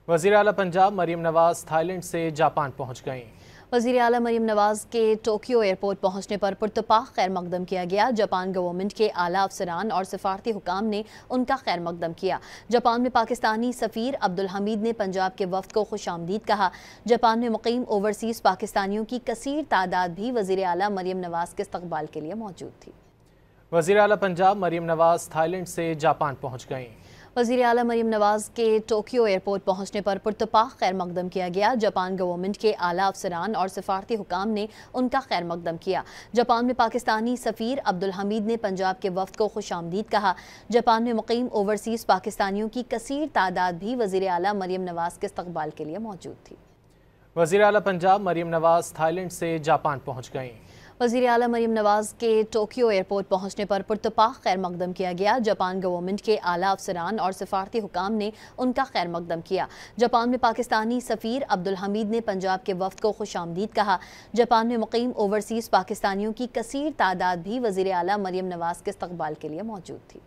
وزیر اعلیٰ Punjab Maryam Nawaz Thai land سے جاپان پہنچ گئیں۔ وزیر اعلیٰ مریم نواز کے ٹوکیو ایئرپورٹ پہنچنے پر پرتپاک خیر مقدم کیا گیا۔ جاپان گورنمنٹ کے اعلیٰ افسران اور سفارتی حکام نے ان کا خیر مقدم کیا۔ جاپان میں پاکستانی سفیر عبدالحمید نے پنجاب کے وفد کو خوش آمدید کہا۔ جاپان میں مقیم اوورسیز پاکستانیوں کی کثیر تعداد بھی وزیر اعلیٰ مریم نواز کے استقبال کے لیے موجود تھی۔ وزیر اعلیٰ پنجاب مریم نواز تھائی لینڈ سے جاپان پہنچ گئیں۔ وزیر اعلیٰ مریم نواز کے ٹوکیو ایئرپورٹ پہنچنے پر پرتپاک خیر مقدم کیا گیا۔ جاپان گورنمنٹ کے اعلیٰ افسران اور سفارتی حکام نے ان کا خیر مقدم کیا۔ جاپان میں پاکستانی سفیر عبدالحمید نے پنجاب کے وفد کو خوش آمدید کہا۔ جاپان میں مقیم اوورسیز پاکستانیوں کی کثیر تعداد بھی وزیر اعلیٰ مریم نواز کے استقبال کے لیے موجود تھی۔ وزیر اعلیٰ پنجاب مریم نواز تھائی لینڈ سے جاپان پہنچ گئیں۔ وزیر اعلیٰ مریم نواز کے ٹوکیو ایئرپورٹ پہنچنے پر پرتپاک خیر مقدم کیا گیا۔ جاپان گورنمنٹ کے اعلیٰ افسران اور سفارتی حکام نے ان کا خیر مقدم کیا۔ جاپان میں پاکستانی سفیر عبدالحمید نے پنجاب کے وفد کو خوش آمدید کہا۔ جاپان میں مقیم اوورسیز پاکستانیوں کی کثیر تعداد بھی وزیر اعلیٰ مریم نواز کے استقبال کے لیے موجود تھی۔